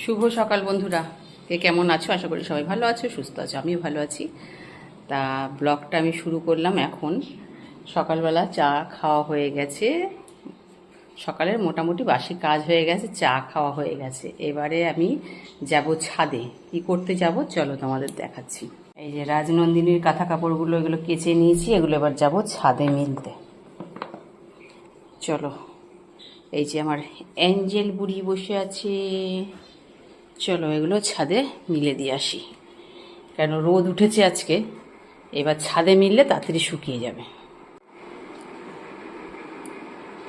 শুভ সকাল বন্ধুরা, কে কেমন আছো? আশা করি সবাই ভালো আছো, সুস্থ আছো। আমিও ভালো আছি। তা ব্লগটা আমি শুরু করলাম এখন। সকালবেলা চা খাওয়া হয়ে গেছে, সকালের মোটামুটি বাসি কাজ হয়ে গেছে, চা খাওয়া হয়ে গেছে। এবারে আমি যাব ছাদে। কি করতে যাব চলো তোমাদের দেখাচ্ছি। এই যে রাজনন্দিনীর কাঁথা কাপড়গুলো, এগুলো কেচে নিয়েছি, এগুলো এবার যাব ছাদে মিলতে। চলো, এই যে আমার অ্যাঞ্জেল বুড়ি বসে আছে, চলো এগুলো ছাদে মিলে দিয়ে আসি। কেন রোদ উঠেছে আজকে, এবার ছাদে মিললে তাড়াতাড়ি শুকিয়ে যাবে।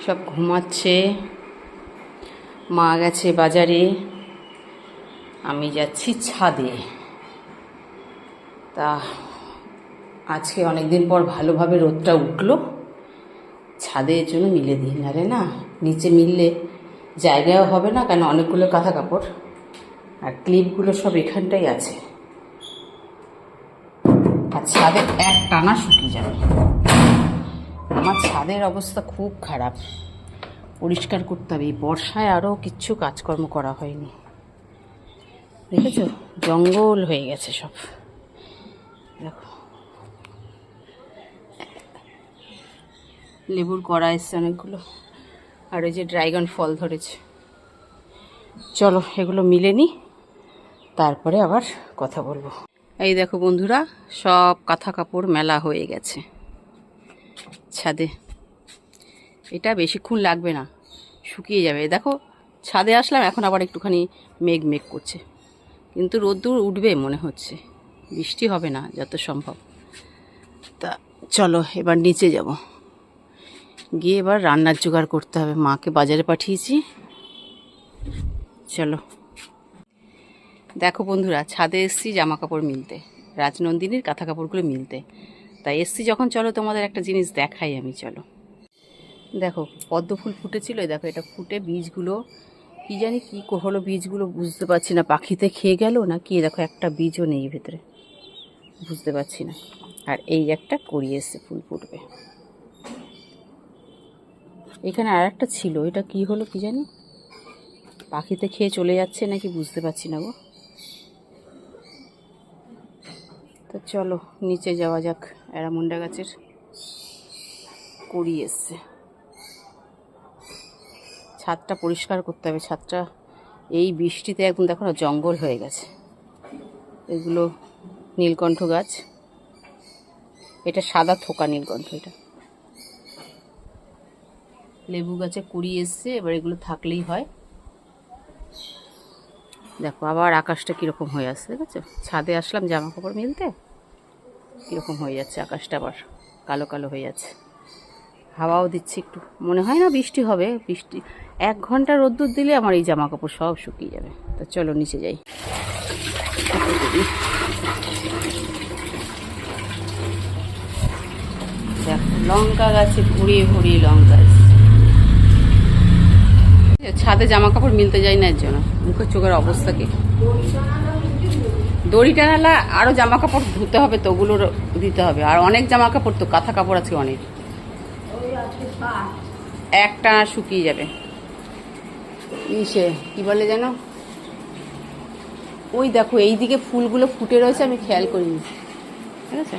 সব ঘুমাচ্ছে, মা গেছে বাজারে, আমি যাচ্ছি ছাদে। তা আজকে অনেকদিন পর ভালোভাবে রোদটা উঠলো, ছাদের জন্য মিলে দিই, নারে না নিচে মিললে জায়গাও হবে না। কেন অনেকগুলো কাঁথা কাপড় আর ক্লিপগুলো সব এখানটাই আছে, আর ছাদে এক টানা শুকিয়ে যাবে। আমার ছাদের অবস্থা খুব খারাপ, পরিষ্কার করতে হবে। এই বর্ষায় আরও কিচ্ছু কাজকর্ম করা হয়নি, দেখেছো জঙ্গল হয়ে গেছে সব। দেখো লেবুর কড়া এসছে অনেকগুলো, আর ওই যে ড্রাগন ফল ধরেছে। চলো এগুলো মিলে নিই, তারপরে আবার কথা বলবো। এই দেখো বন্ধুরা, সব কাঁথা কাপড় মেলা হয়ে গেছে ছাদে। এটা বেশিক্ষণ লাগবে না, শুকিয়ে যাবে। দেখো ছাদে আসলাম, এখন আবার একটুখানি মেঘ মেঘ করছে, কিন্তু রোদ্দুর উঠবে মনে হচ্ছে, বৃষ্টি হবে না যত সম্ভব। তা চলো এবার নিচে যাব, গিয়ে এবার রান্নার জোগাড় করতে হবে। মাকে বাজারে পাঠিয়েছি। চলো দেখো বন্ধুরা, ছাদে এসছি জামা কাপড় মিলতে, রাজনন্দিনীর কাঁথা কাপড়গুলো মিলতে। তাই এসছি যখন, চলো তোমাদের একটা জিনিস দেখাই আমি। চলো দেখো পদ্ম ফুল ফুটেছিল, দেখো এটা ফুটে বীজগুলো কি জানি কি হলো, বীজগুলো বুঝতে পারছি না, পাখিতে খেয়ে গেল না কি। দেখো একটা বীজও নেই ভেতরে, বুঝতে পারছি না। আর এই একটা কড়ি এসছে, ফুল ফুটবে। এখানে আর একটা ছিল, এটা কি হলো কি জানি, পাখিতে খেয়ে চলে যাচ্ছে নাকি বুঝতে পারছি না গো। তো চলো নিচে যাওয়া যাক। অ্যারামুন্ডা গাছের কড়ি এসছে, ছাদটা পরিষ্কার করতে হবে। ছাদটা এই বৃষ্টিতে একদম দেখো না জঙ্গল হয়ে গেছে। এগুলো নীলকণ্ঠ গাছ, এটা সাদা থোকা নীলকণ্ঠ। এটা লেবু গাছে কুড়ি এসছে, এবার এগুলো থাকলেই হয়। দেখো আবার আকাশটা কীরকম হয়ে আসছে, দেখেছো? ছাদে আসলাম জামা কাপড় মিলতে, কীরকম হয়ে যাচ্ছে আকাশটা, আবার কালো কালো হয়ে যাচ্ছে। হাওয়াও দিচ্ছে একটু, মনে হয় না বৃষ্টি হবে। বৃষ্টি 1 ঘন্টা রোদ্দুর দিলে আমার এই জামা কাপড় সব শুকিয়ে যাবে। তো চলো নিচে যাই। দেখো লঙ্কা গাছে ভরিয়ে ভরিয়ে লঙ্কা এসছে। ছাদে জামা কাপড় মিলতে যাই না এর জন্য, মুখের চোখের অবস্থা কি। দড়ি টানালা আরও জামা কাপড় ধুতে হবে, তো ওগুলো দিতে হবে। আর অনেক জামা কাপড়, তো কাঁথা কাপড় আছে অনেক, একটা শুকিয়ে যাবে। ইসে কি বলে যেন, ওই দেখো এইদিকে ফুলগুলো ফুটে রয়েছে, আমি খেয়াল করিনি, ঠিক আছে?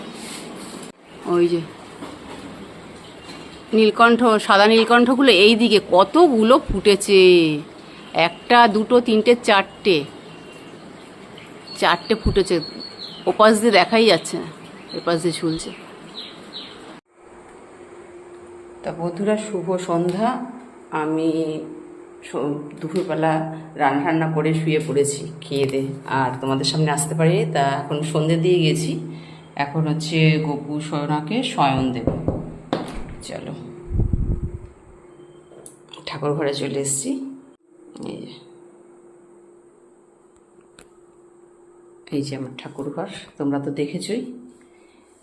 ওই যে নীলকণ্ঠ, সাদা নীলকণ্ঠগুলো এইদিকে কতগুলো ফুটেছে, 1, 2, 3, 4টে ফুটেছে। ওপাশ দিয়ে দেখাই যাচ্ছে না, এপাশ দিয়ে ঝুলছে। তা বন্ধুরা শুভ সন্ধ্যা। আমি দুপুরবেলা রান্না করে শুয়ে পড়েছি খেয়ে দে, আর তোমাদের সামনে আসতে পারি। তা এখন সন্ধে দিয়ে গেছি, এখন হচ্ছে গপু সোনাকে শয়ন দেব। চলো ঠাকুর ঘরে চলে এসেছি। এই যে আমার ঠাকুর ঘর, তোমরা তো দেখেছই।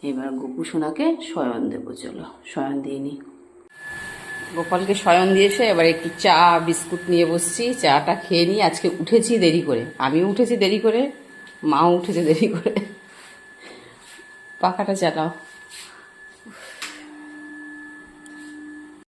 এবার গপু সোনাকে শয়ন দেবো, চলো শয়ন দিয়ে নিই। গোপালকে শয়ন দিয়েছে, এবার একটু চা বিস্কুট নিয়ে বসছি, চাটা খেয়ে নিই। আজকে উঠেছি দেরি করে, আমিও উঠেছি দেরি করে, মাও উঠেছে দেরি করে। পাখাটা চালাও।